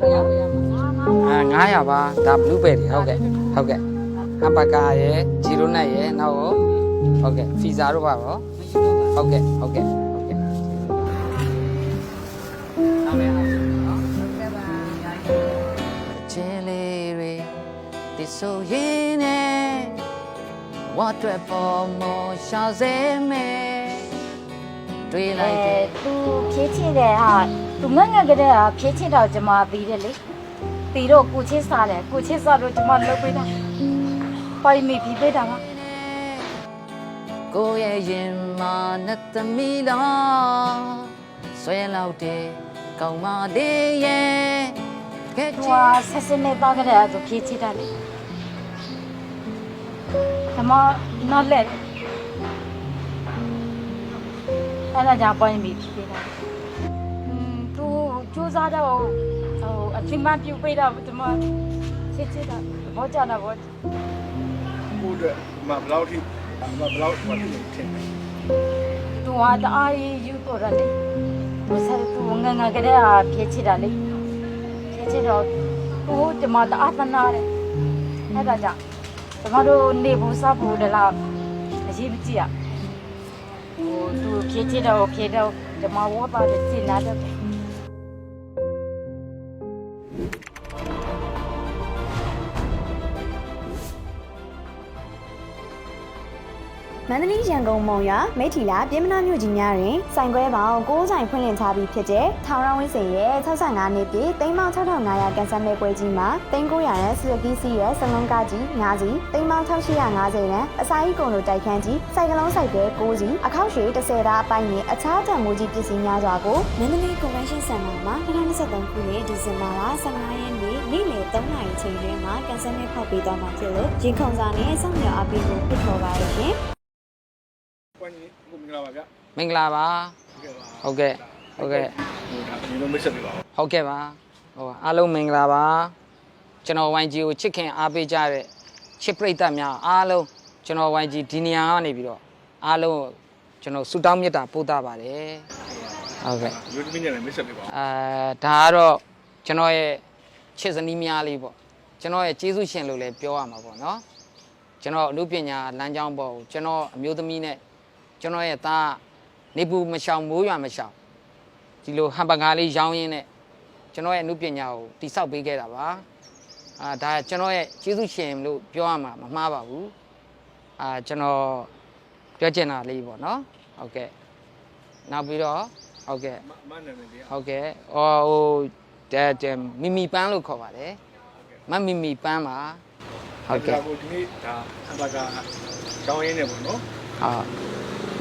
ဘယ်လောက်လဲ900ပါဒါ blueberry ဟုတ်ကဲ့ဟမ်ဘာဂါရယ်ဂျီရိုနက်ရယ်နောက်ဟုတ်ကဲ့ဖီဇာတို့ပါတော့ဟုတ်ကဲ့နောက်လည်းချင်းလေးတွေဒီဆိုရင်နဲ့ဝတ်တွေပေါ်မရှာစေမယ်တွေ့လိုက်တယ်သူဖြည့်ချစ်တယ်ဟာသူငငကတည်းကဖြည့်ချစ်တော့ကျွန်မပြီးတယ်လေတီတော့ကိုချစ်စားတယ်ကိုချစ်စားတော့ကျွန်မလုပ်ပေးတာပိုင်မိပြီးပေးတာပါကိုရဲ့ရင်မာနဲ့သမီးလားဆွဲလောက်တယ်ကောင်းမလေးရဲ့ကဲသူကဆက်စနေပါကြတဲ့သူဖြည့်ချစ်တယ်လေကျွန်မနော်လက်အဲ့ဒါကြောင့်ပိုင်မိပြီးပေးတာသူစူးစားတော့အချိန်မှပြုတ်ပေးတာကျွန်မချစ်တာဘောကြတာဘောကိုအတွက်မဘလောက်ထိမဘလောက်ဟိုဖြစ်နေထင်တယ်သူကတအားယူတော့တယ်သူဆက်သူငငကလေးကဖြည့်ချစ်တာလေဖြည့်ချစ်တော့သူကျွန်မတအားသနာတယ်အဲ့ဒါကြောင့်ကျွန်မတို့နေဘူးစားဘူးတလားအရေးမကြီးอ่ะသူဖြည့်ချစ်တော့ဖြည့်တော့ကျွန်မဝတ်ပါတယ်ကျင်လာတော့မန္တလေးရန်ကုန်မုံရမိထီလာပြည်မနာမြို့ကြီးများတွင်ဆိုင်ခွဲပေါင်း9ဆိုင်ဖွင့်လှစ်ထားပြီးဖြစ်တဲ့ထောင်ရောင်းဝင်းစင်ရဲ့65နှစ်ပြည့်သိန်းပေါင်း6500ကန်ဆယ်မဲ့ပွဲကြီးမှာသိန်း900ရန်စူကီစီရဲ့စလုံးကားကြီး9စီသိန်းပေါင်း6850ရန်အစာကြီးကုန်တို့တိုက်ခန်းကြီးစိုက်ကလုံးစိုက်ပဲ9စီအခောက်ရွှေ30သားအပိုင်းနဲ့အခြားတန်မိုးကြီးပစ္စည်းများစွာကိုမန္တလေးကွန်ဗင်းရှင်းစင်တာမှာ2023ခုနှစ်ဒီဇင်ဘာလ15ရက်နေ့နေ့လယ်3နာရီချိန်တွင်မှကန်ဆယ်မဲ့ဖောက်ပေးသွားမှာဖြစ်လို့ရင်ခုန်စာနဲ့စောင့်မျှော်အားပေးဖို့ဖိတ်ခေါ်ပါရရှင်ကိုကြီးကိုမင်္ဂလာပါဗျမင်္ဂလာပါဟုတ်ကဲ့ဒီလိုမိတ်ဆက်ပေးပါဦးဟုတ်ကဲ့ပါအားလုံးမင်္ဂလာပါကျွန်တော် YG ကိုချစ်ခင်အားပေးကြတဲ့ချစ်ပရိသတ်များအားလုံးကျွန်တော် YG ဒီနေရာကနေပြီးတော့အားလုံးကျွန်တော်ဆုတောင်းမေတ္တာပို့တာပါတယ်ဟုတ်ကဲ့လူသမီးနဲ့မိတ်ဆက်ပေးပါဦးဒါကတော့ကျွန်တော်ရဲ့ချစ်စနီးများလေးပေါ့ကျွန်တော်ရဲ့ကျေးဇူးရှင်လို့လည်းပြောရမှာပေါ့နော်ကျွန်တော်အမှုပညာလမ်းကြောင်းပေါ်ကျွန်တော်အမျိုးသမီးနဲ့ကျွန်တော်ရဲ့သားနေပူမရှောင်မိုးရွာမရှောင်ဒီလိုဟမ်ဘာဂါလေးရောင်းရင်းနဲ့ကျွန်တော်ရဲ့အမှုပညာကိုတိဆောက်ပေးခဲ့တာပါဒါကျွန်တော်ရဲ့ကျေးဇူးရှင်လို့ပြောရမှာမမှားပါဘူးကျွန်တော်ပြောချင်တာလေးပေါ့နော်ဟုတ်ကဲ့နောက်ပြီးတော့ဟုတ်ကဲ့မနာမည်လေးဟုတ်ကဲ့မီမီပန်းလို့ခေါ်ပါတယ်မမီမီပန်းပါဟုတ်ကဲ့ဒီနေ့ဒါဟမ်ဘာဂါရောင်းရင်းနေပေါ့နော်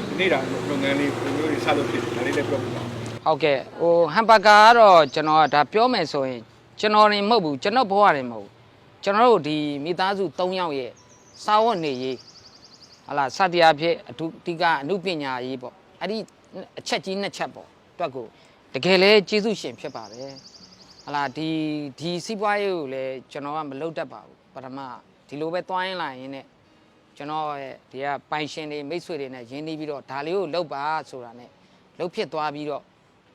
ဒီနေ့ဒါလုပ်ငန်းလေးမျိုးတွေစလုပ်ဖြစ်ဒါလေးလည်းပြောပြပါဦးဟုတ်ကဲ့ဟမ်ဘာဂါကတော့ကျွန်တော်ကဒါပြောမယ်ဆိုရင်ကျွန်တော်နေမဟုတ်ဘူးကျွန်တော်ဘဝနေမဟုတ်ဘူးကျွန်တော်တို့ဒီမိသားစု3ယောက်ရဲ့စာဝတ်နေရေးဟာလာစတရားဖြစ်အဓိကအမှုပညာရေးပေါ့အဲ့ဒီအချက်ကြီး2ချက်ပေါ့တွက်ကိုတကယ်လဲကျေးဇူးရှင်ဖြစ်ပါတယ်ဟာလာဒီစီးပွားရေးကိုလည်းကျွန်တော်ကမလုပ်တတ်ပါဘူးပထမဒီလိုပဲတွိုင်းလာရင်းနဲ့ကျွန်တော်ရဲ့ဒီကပိုင်ရှင်တွေမိတ်ဆွေတွေနဲ့ရင်းနှီးပြီးတော့ဒါလေးကိုလုပ်ပါဆိုတာနဲ့လုပ်ဖြစ်သွားပြီးတော့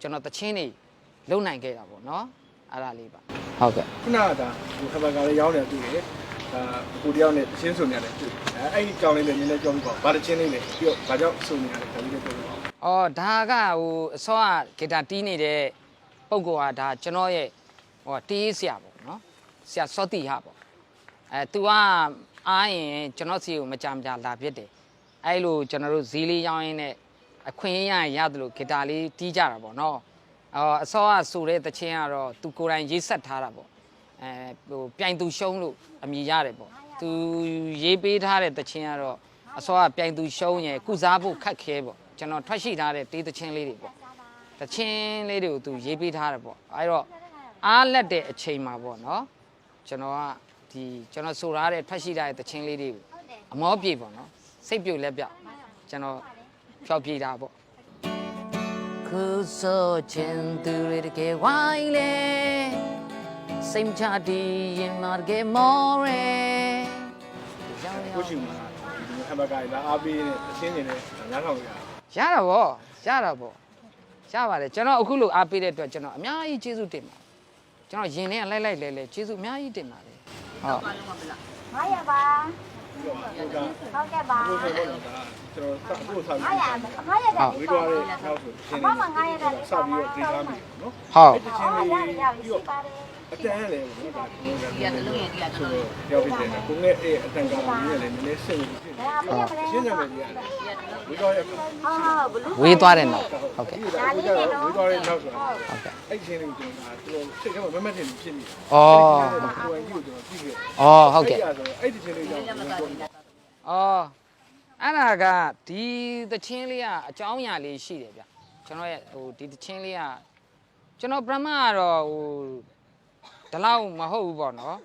ကျွန်တော်တချင်းတွေလုံနိုင်ခဲ့တာပေါ့နော်အဲ့ဒါလေးပါဟုတ်ကဲ့ခုနကဒါဟမ်ဘာဂါလေးရောင်းနေတွေ့တယ်ဒါကိုတယောက်နဲ့တချင်းစုံနေရတယ်တွေ့အဲ့ဒီကြောင်းလေးလည်းနည်းနည်းပြောပြပါဦးဘာတချင်းလေးလဲပြီးတော့ဘာကြောင့်စုံနေရလဲဒါလေးလည်းပြောပြပါဦးဒါကအစောကဂီတာတီးနေတဲ့ပုံကောကဒါကျွန်တော်ရဲ့တီးဆရာပေါ့နော်ဆရာစောတိဟပေါ့သူကအားရင်ကျွန်တော်စီကိုမကြလာဖြစ်တယ်အဲ့လိုကျွန်တော်တို့ဈေးလေးရောင်းရင်းနဲ့အခွင့်အရေးရတယ်လို့ဂီတာလေးတီးကြတာပေါ့နော်အစောကဆိုတဲ့တခြင်းကတော့သူကိုယ်တိုင်ရေးဆက်ထားတာပေါ့ပြိုင်သူရှုံးလို့အမည်ရတယ်ပေါ့သူရေးပေးထားတဲ့တခြင်းကတော့အစောကပြိုင်သူရှုံးရင်ကုစားဖို့ခက်ခဲပေါ့ကျွန်တော်ထွက်ရှိထားတဲ့တေးတခြင်းလေးတွေပေါ့တခြင်းလေးတွေကိုသူရေးပေးထားတယ်ပေါ့အဲ့တော့အားလက်တဲ့အချိန်မှာပေါ့နော်ကျွန်တော်ကကျွန်တော်ဆိုထားတဲ့ထွက်ရှိထားတဲ့တခြင်းလေးတွေကိုအမောပြေပေါ့နော်စိတ်ပြုတ်လက်ပြကျွန်တော်ဖြောက်ပြေတာပေါ့ခုဆိုချင်သူတွေတကယ်ဝိုင်းလေစိတ်ချတီးရင်မတကယ်မောရဲကိုရှိမှာဒီဟမ်ဘာဂါလာအားပေးနေအချင်းနေနဲ့နားထောင်ရရတာပေါ့ ရပါတယ်ကျွန်တော်အခုလိုအားပေးတဲ့အတွက်ကျွန်တော်အများကြီးကျေးဇူးတင်ပါတယ်ကျွန်တော်ရင်ထဲကလိုက်လဲကျေးဇူးအများကြီးတင်ပါတယ်ဟုတ် 900ပါဟုတ်ကဲ့ပါ ဘုရားကတော့ကျွန်တော်အခုဆောက်ပြီး 900တက် ဝေးသွားတဲ့နောက်ဆိုရှင်း မမ900တက် ဆောက်ပြီးတော့ဒေသမိနော် ဟုတ် အဲ့ဒီချင်းလေး ရပြီရှိပါတယ် အတန်းလည်းဘူးဒါဒီကတလုံးရဲ့ဒီကတလုံးရောက်ပြီတဲ့ကိုငဲ့အဲ့အတန်းကလည်းနည်းနည်းဆင်နေဖြစ်နေရှင်းကြမယ်ဒီကဝေးသွားရဲ့ ဟုတ်ဘလူး ဝေးသွားတယ်နော်ဟုတ်ကဲ့ ဝေးသွားတဲ့နောက်ဆို ဟုတ်ကဲ့ အဲ့ချင်းလေးကိုကျွန်တော်စိတ်ထဲမှာမမတ်တင်ဖြစ်နေတယ် ဩ ကိုယ်ကြီးကိုကျွန်တော်ကြည့်ခဲ့ ဩဟုတ်ကဲ့ အဲ့ဒီချင်းလေးကြောင့် ဩအဲ့ဒါကဒီသချင်းလေးကအကြောင်းအရာလေးရှိတယ်ဗျကျွန်တော်ရဲ့ဟိုဒီသချင်းလေးကကျွန်တော်ပရမကတော့ဟိုဒီလောက်မဟုတ်ဘူးပေါ့နော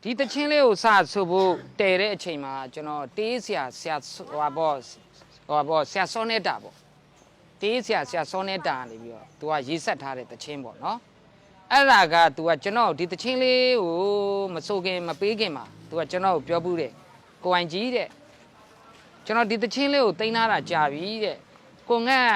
်ဒီသချင်းလေးကိုစဆိုဖို့တည်တဲ့အချိန်မှာကျွန်တော်တေးဆရာဟိုပေါ့ဆရာစောနေတာပေါ့တေးဆရာစောနေတာနေပြီးတော့သူကရေးဆက်ထားတဲ့သချင်းပေါ့နော်အဲ့ဒါကသူကကျွန်တော်ဒီသချင်းလေးကိုမဆိုခင်မပေးခင်မှာသူကကျွန်တော်ကိုပြောဘူးတယ်ကိုအိုင်ကြီးတဲ့ကျွန်တော်ဒီသချင်းလေးကိုတင်ထားတာကြာပြီတဲ့ကိုငတ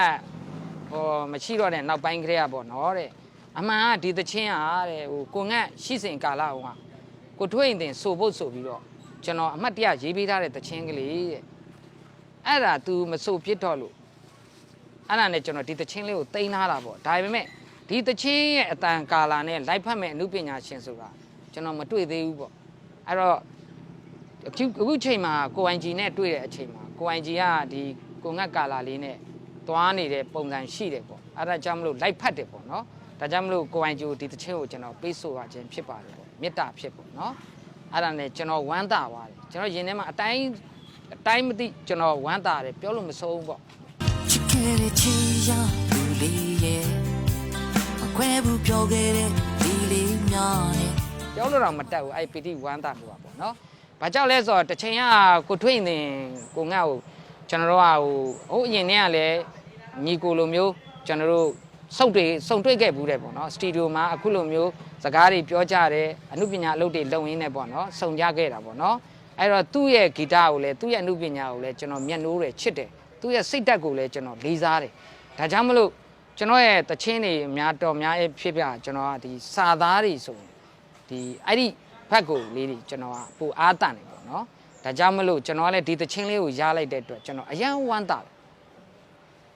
်ဟိုမရှိတော့တဲ့နောက်ပိုင်းကလေးอ่ะပေါ့နော်တဲ့အမှန်ကဒီသချင်းဟာတဲ့ဟိုကိုငတ်ရှိစဉ်ကာလဟိုကကိုထွေးရင်တင်ဆိုဖို့ဆိုပြီးတော့ကျွန်တော်အမှတ်တရရေးပေးထားတဲ့သချင်းကလေးတဲ့အဲ့ဒါ तू မဆိုပြစ်တော့လို့အဲ့ဒါနဲ့ကျွန်တော်ဒီသချင်းလေးကိုတင်ထားတာပေါ့ဒါပေမဲ့ဒီသချင်းရဲ့အတန်ကာလာနဲ့လိုက်ဖတ်မဲ့အမှုပညာရှင်ဆိုတာကျွန်တော်မတွေ့သေးဘူးပေါ့အဲ့တော့အခုချိန်မှာကိုအိုင်ဂျီနဲ့တွေ့တဲ့အချိန်မှာကိုအိုင်ဂျီကဒီကိုငတ်ကာလာလေးနဲ့သွားနေတဲ့ပုံစံရှိတယ်ပေါ့အဲ့ဒါကြောင့်မလို့လိုက်ဖတ်တယ်ပေါ့နော်ဒါကြောင့်မလို့ကိုအိုင်ဂျီကိုဒီသချင်းကိုကျွန်တော်ပေးဆိုရခြင်းဖြစ်ပါတယ်ပေါ့မေတ္တာဖြစ်ပေါ့နော်အဲ့ဒါနဲ့ကျွန်တော်ဝမ်းသာပါတယ်ကျွန်တော်ရင်ထဲမှာအတိုင်းမသိကျွန်တော်ဝမ်းသာတယ်ပြောလို့မဆုံးဘူးပေါ့ ချစ်ခဲ့တဲ့ချီရလူလေးရဲ့အခွဲဘူးပြောခဲ့တဲ့ဒီလေးများနဲ့ ပြောလို့တော့မတက်ဘူးအဲ့ပီတိဝမ်းသာမှုပါပေါ့နော်ဘာကြောင့်လဲဆိုတော့တစ်ချိန်ကကိုထွေးနေကိုငတ်ကိုကျွန်တော်တို့ကဟိုအရင်တည်းကလည်းညီကိုလိုမျိုးကျွန်တော်တို့စုံတွေ့ခဲ့ဘူးတယ်ပေါ့နော်စတူဒီယိုမှာအခုလိုမျိုးစကားတွေပြောကြတယ်အမှုပညာအလုပ်တွေလုပ်ရင်းနဲ့ပေါ့နော်စုံကြခဲ့တာပေါ့နော်အဲ့တော့သူ့ရဲ့ဂီတကိုလည်းသူ့ရဲ့အမှုပညာကိုလည်းကျွန်တော်မျက်နှိုးတယ်ချစ်တယ်သူ့ရဲ့စိတ်ဓာတ်ကိုလည်းကျွန်တော်လေးစားတယ်ဒါကြောင့်မလို့ကျွန်တော်ရဲ့တခြင်းတွေများဖြစ်ပြကျွန်တော်ကဒီစာသားတွေဆိုရင်ဒီအဲ့ဒီဘက်ကိုလေးတွေကျွန်တော်ကပိုအားတန်တယ်ပေါ့နော်ဒါကြောင့်မလို့ကျွန်တော်ကလည်းဒီတခြင်းလေးကိုရလိုက်တဲ့အတွက်ကျွန်တော်အယံဝမ်းသာတယ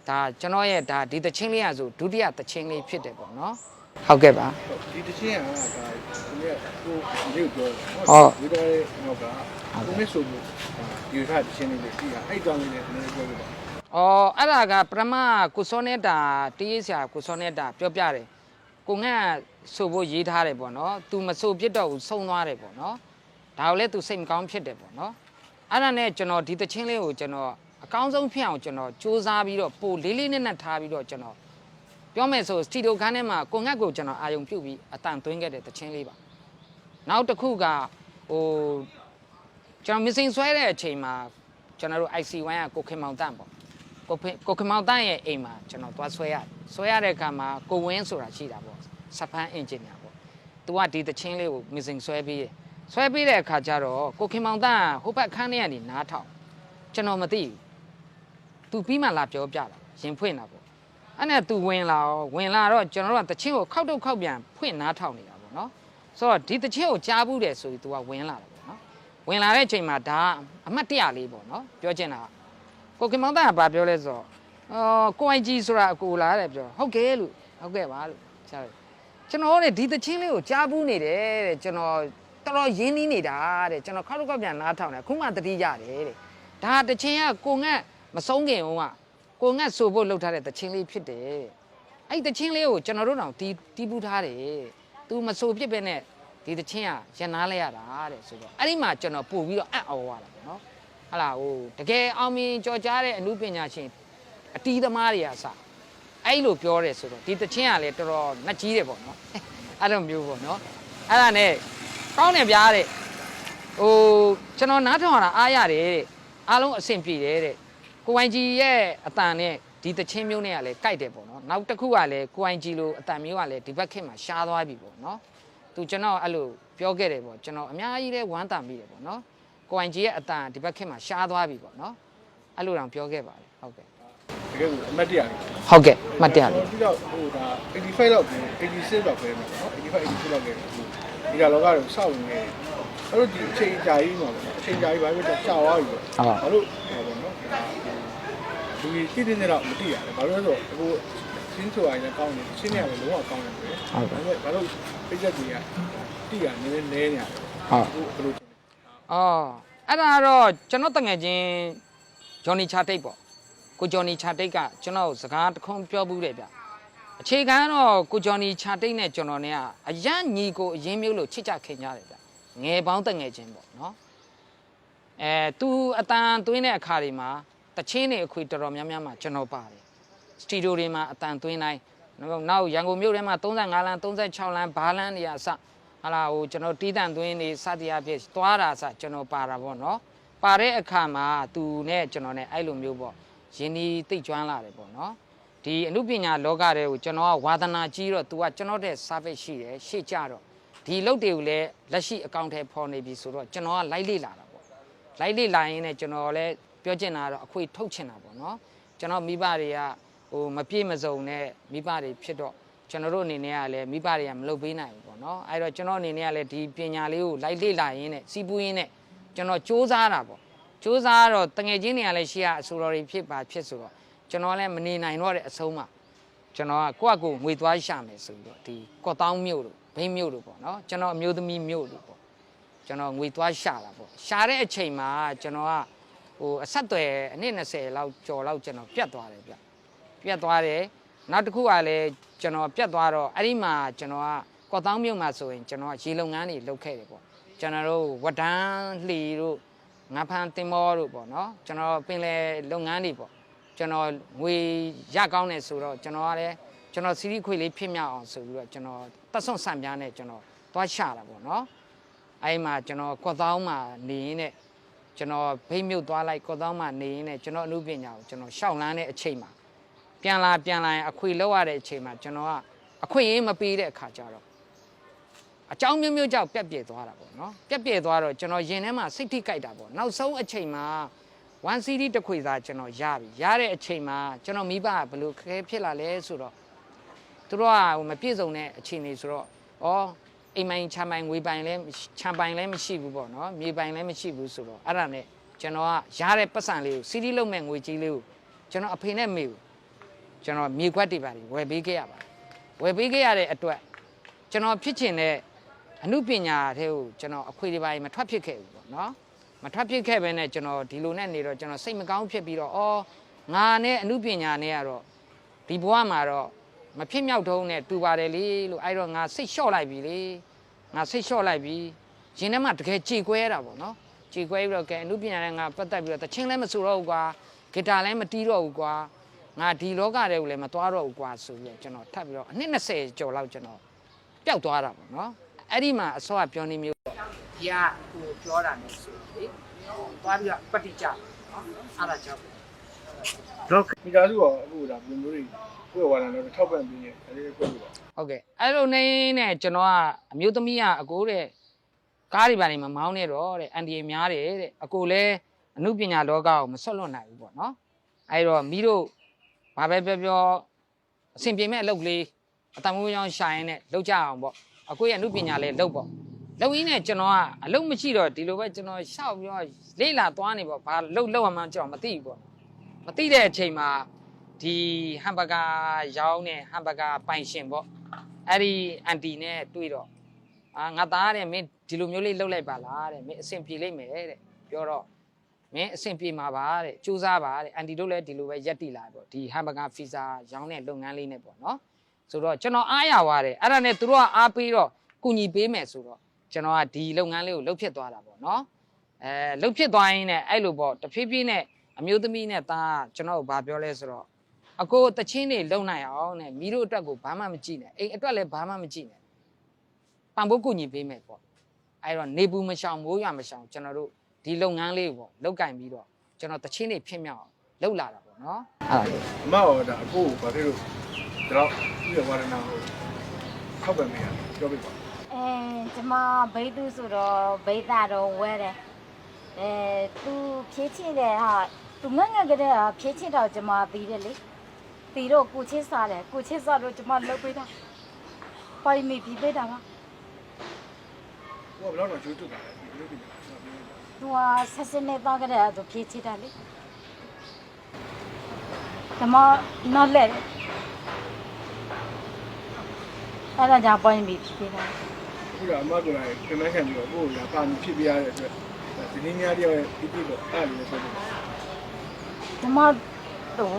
်ဒါကျွန်တော်ရဲ့ဒါဒီတခြင်းလေးကဆိုဒုတိယတခြင်းလေးဖြစ်တယ်ပေါ့နော်ဟုတ်ကဲ့ပါ ဒီတချင်းကဒါကိုငဲ့ကိုမြို့ပြောတယ် ဟုတ် ဝေးသွားတဲ့နောက်ကကိုငဲ့ဆိုမှုဒီခါတချင်းလေးတွေရှိတာအဲ့ကြောင့်လေးလည်းနည်းနည်းပြောပြပါ အော်အဲ့ဒါကပရမကိုစောနေတာတေးဆရာကိုစောနေတာပြောပြတယ်ကိုငတ်ဆိုဖို့ရေးထားတယ်ပေါ့နော် तू မဆိုပြစ်တော့ဘူးဆုံးသွားတယ်ပေါ့နော်ဒါကိုလည်း तू စိတ်မကောင်းဖြစ်တယ်ပေါ့နော်အဲ့ဒါနဲ့ကျွန်တော်ဒီတချင်းလေးကိုကျွန်တော်အကောင်းဆုံးဖြစ်အောင်ကျွန်တော်စူးစမ်းပြီးတော့ပိုလေးလေးနက်နက်ထားပြီးတော့ကျွန်တော်ပြောမယ်ဆိုစတီဒီယိုခန်းထဲမှာကိုငတ်ကိုကျွန်တော်အာယုံပြုတ်ပြီးအတန်သွင်းခဲ့တဲ့တချင်းလေးပါနောက်တစ်ခုကဟိုကျွန်တော်မစင်ဆွဲတဲ့အချိန်မှာကျွန်တော်တို့ IC1 ကကိုခင်မောင်တန့်ပေါ့ကိုခင်မောင်တန့်ရဲ့အိမ်မှာကျွန်တော်သွားဆွဲရတဲ့အခါမှာကိုဝင်းဆိုတာရှိတာပေါ့စပန်းအင်ဂျင်နီယာပေါ့သူကဒီတချင်းလေးကိုမစင်ဆွဲပြီးတဲ့အခါကျတော့ကိုခင်မောင်တန့်ဟိုဘက်ခန်းထဲကနေနားထောင်ကျွန်တော်မသိဘူးသူပြီးမှလာပြောပြတာရင်ဖွင့်တာပေါ့အဲ့နဲ့သူဝင်လာတော့ကျွန်တော်တို့ကတချင်းကိုခောက်တုတ်ခောက်ပြန်ဖွင့်နားထောင်နေတာပေါ့နော်ဆိုတော့ဒီတချင်းကိုကြားဘူးတယ်ဆိုပြီးသူကဝင်လာတယ်ပေါ့နော်ဝင်လာတဲ့အချိန်မှာဒါအမှတ်တရလေးပေါ့နော်ပြောချင်တာကိုခင်မောင်တန့်ကဘာပြောလဲဆိုတော့ကိုအိုင်ဂျီဆိုတာအကိုလားတဲ့ပြောဟုတ်ကဲ့လို့ဟုတ်ကဲ့ပါလို့ကြားတယ်ကျွန်တော်တဲ့ဒီတချင်းလေးကိုကြားဘူးနေတယ်တဲ့ကျွန်တော်တော်တော်ရင်းနှီးနေတာတဲ့ကျွန်တော်ခောက်တုတ်ခောက်ပြန်နားထောင်တယ်ခုမှတတိရတယ်တဲ့ဒါတချင်းကကိုငတ်မဆုံးခင်ကကိုငတ်ဆိုဖို့လှုပ်ထားတဲ့တချင်းလေးဖြစ်တယ်အဲ့တချင်းလေးကိုကျွန်တော်တို့တောင်တီးပူးထားတယ်သူမဆိုဖြစ်ပဲနဲ့ဒီတချင်းကရန်နာလဲရတာတဲ့ဆိုတော့အဲ့ဒီမှာကျွန်တော်ပို့ပြီးတော့အံ့ဩရတာပေါ့နော်ဟလာဟိုတကယ်အောင်မြင်ကြော်ကြားတဲ့အမှုပညာရှင်အတီးသမားတွေကစအဲ့လိုပြောတယ်ဆိုတော့ဒီတချင်းကလည်းတော်တော်နှက်ကြီးတယ်ပေါ့နော်အဲ့လိုမျိုးပေါ့နော်အဲ့ဒါနဲ့ကောင်းတယ်ဗျာတဲ့ဟိုကျွန်တော်နားထောင်ရတာအားရတယ်တဲ့အားလုံးအဆင်ပြေတယ်တဲ့ကိုအိုင်ဂျီရဲ့အတန်နဲ့ဒီတချင်းမျိုးနဲ့ကလည်းကြိုက်တယ်ပေါ့နော်နောက်တစ်ခုကလည်းကိုအိုင်ဂျီလိုအတန်မျိုးကလည်းဒီဘက်ခေတ်မှာရှားသွားပြီပေါ့နော်သူကျွန်တော်အဲ့လိုပြောခဲ့တယ်ပေါ့ကျွန်တော်အများကြီးလဲဝမ်းသာမိတယ်ပေါ့နော်ကိုအိုင်ဂျီရဲ့အတန်ဒီဘက်ခေတ်မှာရှားသွားပြီပေါ့နော်အဲ့လိုတောင်ပြောခဲ့ပါတယ်ဟုတ်ကဲ့ ကယ်အမတ်တရားလေး ဟုတ်ကဲ့မှတ်တရလေး ပြီးတော့ဟိုဒါ85လောက်ပဲ86လောက်ပဲနော်85 86လောက်ပဲဒီကလောကတော့စောက်နေတယ်အဲ့လိုဒီအချိန်ကြာကြီးမှာပေါ့အချိန်ကြာကြီးဘာဖြစ်လဲကြာသွားပြီပေါ့ဘာလို့ဟောပေါ့နော်ဒီတိတိနဲ့တော့မသိရတယ်ဘာလို့လဲဆိုတော့အခုရှင်းဆိုရင်လည်းကောင်းတယ်ရှင်းနေရတယ်လုံးဝကောင်းတယ်ပဲဟုတ်ကဲ့ဘာလို့ပြည့်ချက်ကြီးကတိရနည်းနည်းလဲနေရတယ်ဟုတ်ဘယ်လိုအော်အဲ့ဒါတော့ကျွန်တော်တငယ်ချင်းဂျော်နီချာတိတ်ပေါ့ကိုဂျော်နီချာတိတ်ကကျွန်တော်စကားတခုံးပြောဘူးတယ်ဗျအခြေခံတော့ကိုဂျော်နီချာတိတ်နဲ့ကျွန်တော်နဲ့ကအရန်ညီကိုအရင်မျိုးလို့ချစ်ကြခင်ကြတယ်ဗျငယ်ပေါင်းတငယ်ချင်းပေါ့နော်သူအတန်သွင်းတဲ့အခါတွေမှာတချင်းတွေအခွေတော်တော်များများမှာကျွန်တော်ပါတယ်စတီဒီယိုတွေမှာအတန်သွင်းတိုင်းနောက်ရန်ကုန်မြို့ထဲမှာ35လမ်း36လမ်းဘားလမ်းတွေအစဟာလာဟိုကျွန်တော်တီးတန့်သွင်းနေစသည်အဖြစ်သွားတာစကျွန်တော်ပါတာပေါ့နော်ပါတဲ့အခါမှာသူနဲ့ကျွန်တော်နဲ့အဲ့လိုမျိုးပေါ့ရင်းနှီးသိကျွမ်းလာတယ်ပေါ့နော်ဒီအမှုပညာလောကတွေကိုကျွန်တော်ကဝါသနာကြီးတော့ तू ကကျွန်တော်တဲ့ service ရှိတယ်ရှေ့ကြတော့ဒီလုပ်တွေကိုလည်းလက်ရှိအကောင့်ထဲပေါ်နေပြီဆိုတော့ကျွန်တော်ကလိုက်လေ့လာတာပေါ့လိုက်လေ့လာရင်းနဲ့ကျွန်တော်လည်းပြောချင်တာတော့အခွေထုတ်ချင်တာပေါ့နော်ကျွန်တော်မိဘတွေကဟိုမပြည့်မစုံနဲ့မိဘတွေဖြစ်တော့ကျွန်တော်တို့အနေနဲ့ကလည်းမိဘတွေကမလုပ်ပေးနိုင်ဘူးပေါ့နော်အဲ့တော့ကျွန်တော်အနေနဲ့ကလည်းဒီပညာလေးကိုလိုက်လေ့လာရင်းနဲ့စီးပူးရင်းနဲ့ကျွန်တော်စူးစမ်းတာပေါ့စူးစမ်းတော့တငယ်ချင်းတွေကလည်းရှေ့ကအဆိုတော်တွေဖြစ်ပါဖြစ်ဆိုတော့ကျွန်တော်လည်းမနေနိုင်တော့တဲ့အဆုံးမှာကျွန်တော်ကကိုယ့်အကိုငွေသွားရှာမယ်ဆိုပြီးတော့ဒီကော့တောင်းမြို့တို့ဘိန်းမြို့တို့ပေါ့နော်ကျွန်တော်အမျိုးသမီးမြို့တို့ပေါ့ကျွန်တော်ငွေသွားရှာတာပေါ့ရှာတဲ့အချိန်မှာကျွန်တော်ကဟိုအဆက်အသွယ်အနည်း20လောက်ကျော်လောက်ကျွန်တော်ပြတ်သွားတယ်ဗျပြတ်သွားတယ်နောက်တစ်ခုကလည်းကျွန်တော်ပြတ်သွားတော့အဲ့ဒီမှာကျွန်တော်ကကော့တောင်းမြို့မှာဆိုရင်ကျွန်တော်ကရေလုံငန်းတွေလုပ်ခဲ့တယ်ပေါ့ကျွန်တော်တို့ဝဒန်းလှီတို့ငါးဖန်တင်မောတို့ပေါ့နော်ကျွန်တော်ပင်လေလုပ်ငန်းတွေပေါ့ကျွန်တော်ငွေရကောင်းတယ်ဆိုတော့ကျွန်တော်ကလည်းကျွန်တော်စီရီခွေလေးဖြစ်မြောက်အောင်ဆိုပြီးတော့ကျွန်တော်တက်ဆွန့်ဆန့်ပြားနဲ့ကျွန်တော်သွားရှာတာပေါ့နော်အဲ့မှာကျွန်တော်ကော့တောင်းမှာနေရင်းနဲ့ကျွန်တော်ဘိတ်မြုပ်သွားလိုက်ကော့တောင်းမှာနေရင်းနဲ့ကျွန်တော်အမှုပညာကိုကျွန်တော်ရှောက်လန်းတဲ့အချိန်မှာပြန်လာအခွေလောက်ရတဲ့အချိန်မှာကျွန်တော်ကအခွင့်အရေးမပေးတဲ့အခါကျတော့အကြောင်းမျိုးမျိုးကြောင့်ပြက်ပြဲသွားတာပေါ့နော်ပြက်ပြဲသွားတော့ကျွန်တော်ရင်ထဲမှာစိတ်ထိကြိုက်တာပေါ့နောက်ဆုံးအချိန်မှာ1 CD တစ်ခွေသားကျွန်တော်ရပြီရတဲ့အချိန်မှာကျွန်တော်မိဘကဘယ်လိုခဲဖြစ်လာလဲဆိုတော့သူတို့ကဟိုမပြည့်စုံတဲ့အခြေအနေဆိုတော့အိမ်မိုင်ချမ်းပိုင်ငွေပိုင်လဲချမ်းပိုင်လဲမရှိဘူးပေါ့နော်မြေပိုင်လဲမရှိဘူးဆိုတော့အဲ့ဒါနဲ့ကျွန်တော်ကရတဲ့ပတ်စံလေးကို CD လုံးမဲ့ငွေကြီးလေးကိုကျွန်တော်အဖေနဲ့မေကိုကျွန်တော်မြေခွက်တွေပါဝယ်ပေးခဲ့ရပါတယ်ဝယ်ပေးခဲ့ရတဲ့အတွက်ကျွန်တော်ဖြစ်ချင်တဲ့အမှုပညာတွေကိုကျွန်တော်အခွေတွေပါမထွက်ဖြစ်ခဲ့ဘူးပေါ့နော်မထွက်ဖြစ်ခဲ့ပဲနဲ့ကျွန်တော်ဒီလိုနဲ့နေတော့ကျွန်တော်စိတ်မကောင်းဖြစ်ပြီးတော့ငါနဲ့အမှုပညာနဲ့ကတော့ဒီဘဝမှာတော့မဖြစ်မြောက်တုံးနဲ့တူပါတယ်လေလို့အဲ့တော့ငါစိတ်လျှော့လိုက်ပြီလေငါစိတ်လျှော့လိုက်ပြီရင်ထဲမှာတကယ်ကြေကွဲတာပေါ့နော်ကြေကွဲပြီးတော့ကဲအမှုပညာနဲ့ငါပတ်သက်ပြီးတော့တချင်းလည်းမဆိုတော့ဘူးကွာဂီတာလည်းမတီးတော့ဘူးကွာငါဒီလောကတွေကိုလည်းမသွားတော့ဘူးကွာဆိုပြီးကျွန်တော်ထပ်ပြီးတော့အနှစ်20ကျော်လောက်ကျွန်တော်ပျောက်သွားတာပေါ့နော်အဲ့ဒီမှာအစောကပြောနေမျိုးပေါ့ဒီကကိုပြောတာနဲ့ဆိုလေသွားပြီးတော့ပฏิကြနော်အဲ့ဒါကြောင့်တော့မိသားစုကအခုဒါဘယ်လိုမျိုးကိုယ်ဝါဒနဲ့ထောက်ပံ့ပြီးနေအဲ့ဒီကိုပြောပါဟုတ်ကဲ့အဲ့လိုနေနဲ့ကျွန်တော်ကအမျိုးသမီးကအကိုတဲ့ကားတွေပါနေမှာမောင်းနေတော့တဲ့အန်ဒီများတယ်တဲ့အကိုလည်းအမှုပညာလောကကိုမဆွတ်လွတ်နိုင်ဘူးပေါ့နော်အဲ့တော့မိတို့ဘာပဲပြောအဆင်ပြေမဲ့အလုပ်လေးအတမွေးရောင်းရှာရင်နဲ့လုပ်ကြအောင်ပေါ့အကိုရဲ့အမှုပညာလေးလုပ်ပေါ့လုပ်ရင်းနဲ့ကျွန်တော်ကအလုပ်မရှိတော့ဒီလိုပဲကျွန်တော်ရှောက်ပြီးတော့လေ့လာသွားနေပေါ့ဘာလုပ်ရမှန်းကျွန်တော်မသိဘူးပေါ့မသိတဲ့အချိန်မှာဒီဟမ်ဘဂါရောင်းနေဟမ်ဘဂါပိုင်ရှင်ပေါ့အဲ့ဒီအန်တီနဲ့တွေ့တော့ငါသားတဲ့မင်းဒီလိုမျိုးလေးလုပ်လိုက်ပါလားတဲ့မင်းအဆင်ပြေလိမ့်မယ်တဲ့ပြောတော့မင်းအဆင်ပြေမှာပါတဲ့စူးစမ်းပါတဲ့အန်တီတို့လည်းဒီလိုပဲရက်တီလာပေါ့ဒီဟမ်ဘဂါဖီဇာရောင်းတဲ့လုပ်ငန်းလေးနဲ့ပေါ့နော်ဆိုတော့ကျွန်တော်အားရပါတယ်အဲ့ဒါနဲ့သူတို့ကအားပေးတော့ကူညီပေးမယ်ဆိုတော့ကျွန်တော်ကဒီလုပ်ငန်းလေးကိုလှုပ်ဖြစ်သွားတာပေါ့နော်လှုပ်ဖြစ်သွားရင်းနဲ့အဲ့လိုပေါ့တဖြည်းဖြည်းနဲ့အမျိုးသမီးနဲ့သားကျွန်တော်ဘာပြောလဲဆိုတော့အကိုတချင်းတွေလုံနိုင်အောင်နဲ့မိတို့အတွက်ကိုဘာမှမကြည့်နဲ့အိမ်အတွက်လည်းဘာမှမကြည့်နဲ့ပံပိုးကူညီပေးမယ်ပေါ့အဲ့တော့နေဘူးမရှောင်မိုးရွာမရှောင်ကျွန်တော်တို့ဒီလုပ်ငန်းလေးကိုပေါ့လောက်ကင်ပြီးတော့ကျွန်တော်တချင်းတွေဖြစ်မြောက်အောင်လုပ်လာတာပေါ့နော်အဲ့ဒါလေးအမရောဒါအကိုဘာဖြစ်လို့တော့ဒီဝါဒနာကိုထောက်ပံ့နေရပြောပြပါကျမဘိတ်သူဆိုတော့ဘိတ်သားတော့ဝဲတယ်သူဖြည့်ချင်တယ်ဟာ သူငငကတဲ့ဖြည့်ချစ်တော့ကျမပြီးတယ်လေပြီးတော့ကိုချစ်စားတယ်ကိုချစ်စားတော့ကျမလုပ်ပေးတာပိုင်မိပြီးပေးတာပါ ဟိုကဘယ်တော့ကျိုးတူတာလဲဘယ်လိုဖြစ်လဲ သူကဆက်စနေတော့ကတဲ့သူဖြည့်ချစ်တာလေကျမနော်လဲအဲ့ဒါကြောင့်ပိုင်မိပြီးပေးတာ အခုတော့အမကလည်းပြန်မခံပြီးတော့ကိုယ်ကပါမဖြစ်ပြရတဲ့အတွက်ဒီနေ့များတယောက်ရဲ့ပြပြတော့အဲ့လိုဆိုတော့ ကျမတော့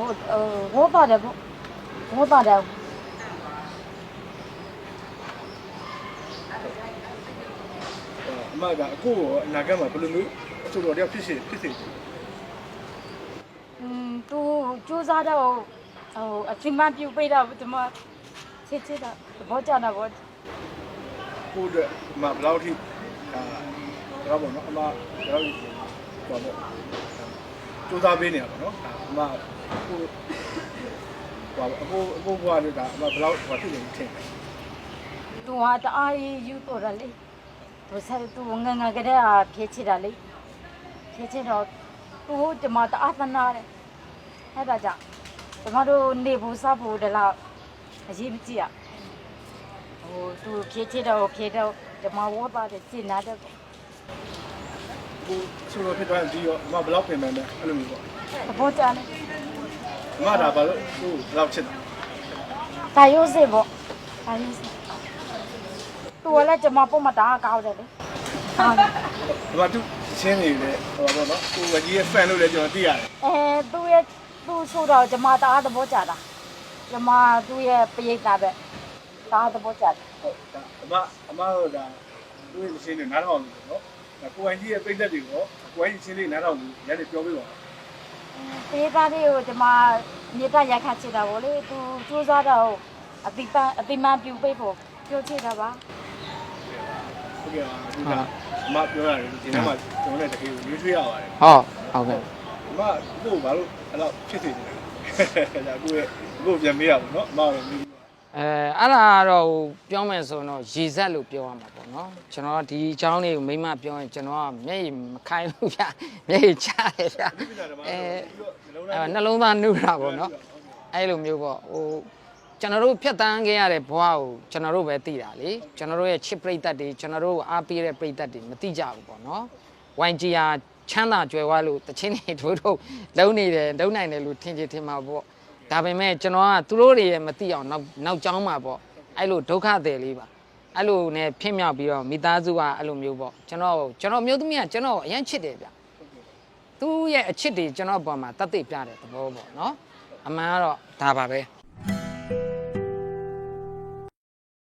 ဟောပါတယ်ပေါ့ဟောပါတယ် အမကအခုအနာဂတ်မှာဘယ်လိုမျိုးအချို့တော့တယောက်ဖြစ်စေသူစူးစားတော့အချိန်မှပြုတ်ပေးတာကျမချစ်တာဘောကြတာပေါ့ ကိုယ့်အတွက်အမဘယ်လောက်ထိတော့ပေါ့နော်အမဘယ်လောက်ပေါ့ပေါ့စူးစမ်းပေးနေရပါတော့အမကိုအကိုဘွားတွေကအမဘယ်လောက်ဖြစ်နေထင်တယ် သူကတအားယူတော့တယ်လေသူဆက်သူငငကတဲ့ဖြည့်ချစ်တာလေဖြည့်ချစ်တော့သူကျမတအားသနာတယ်အဲ့ဒါကြောင့်ကျမတို့နေဖို့စားဖို့တလားအရေးမကြီးอ่ะသူဖြည့်ချစ်တော့ဖြည့်တော့ကျမဝတ်ပါတယ်စင်နာတယ် ကိုဆိုတော့ဖြစ်သွားရင်ဒီရောအမဘယ်လောက်ပြင်မယ်လဲအဲ့လိုမျိုးပေါ့ ဘောကြတယ် အမဒါဘာလို့ကိုဘယ်လောက်ချစ်တာ ဒါရိုးစစ်ပေါ့ဒါရိုးစစ်သူကလည်းကျမပုံမတာကောက်တယ်လေဟုတ် ဒီမှာသူချင်းနေတယ်ဟိုပါပေါ့နော်ကိုဝကြီးရဲ့ fan လို့လည်းကျွန်တော်သိရတယ် သူဆိုတော့ကျမတအားသဘောကျတာကျမသူ့ရဲ့ပရိသတ်ပဲတအားသဘောကျတယ် ဟုတ်ဒါအမတို့ဒါသူ့ရဲ့ချင်းတွေနားထောင်လို့နော်ဒါကိုဝကြီးရဲ့ပြိသက်တွေကိုကိုဝကြီးချင်းလေးနားထောင်လို့ရတဲ့ပြောပြပါ ပရိသတ်တွေကိုကျမမြေတရိုက်ခတ်ချစ်တာဗောလေသူစူးစမ်းတော့အတိမပြူပေးဖို့ပြောချစ်တာပါ ဟုတ်ကဲ့ပါအခုကအမပြောရတယ်ဒီနေ့မှကျွန်တော်လည်းတကယ်ကိုရွေးထွေးရပါတယ် ဟုတ်ကဲ့ အမကိုဘာလို့အဲ့လောက်ဖြစ်နေလဲဒါကိုပြန်မေးရပါတော့အမတော့မေး အဲ့ဒါကတော့ပြောမယ်ဆိုတော့ရေစက်လို့ပြောရမှာပေါ့နော်ကျွန်တော်ကဒီအကြောင်းလေးကိုမိမပြောရင်ကျွန်တော်ကမျက်ရည်မခိုင်းလို့ဗျမျက်ရည်ချတယ်ဗျနှလုံးသားနှုတ်တာပေါ့နော်အဲ့လိုမျိုးပေါ့ကျွန်တော်တို့ဖြတ်တန်းခဲ့ရတဲ့ဘဝကိုကျွန်တော်တို့ပဲသိတာလေကျွန်တော်တို့ရဲ့ချစ်ပရိသတ်တွေကျွန်တော်တို့အားပေးတဲ့ပရိသတ်တွေမသိကြဘူးပေါ့နော် YG ဟာချမ်းသာကြွယ်ဝလို့တချင်းတွေတို့လုံးနေတယ်လုံးနိုင်တယ်လို့ထင်ချင်ထင်မှာပေါ့ဒါပေမဲ့ကျွန်တော်ကသူတို့တွေရဲ့မသိအောင်နောက်ကျောင်းမှာပေါ့အဲ့လိုဒုက္ခတယ်လေးပါအဲ့လိုနဲ့ဖြစ်မြောက်ပြီးတော့မိသားစုကအဲ့လိုမျိုးပေါ့ကျွန်တော်မျိုးသမီးကကျွန်တော်အရင်ချစ်တယ်ဗျသူ့ရဲ့အချစ်တွေကျွန်တော်ပေါ်မှာတတ်သိပြတဲ့သဘောပေါ့နော်အမှန်ကတော့ဒါပါပဲ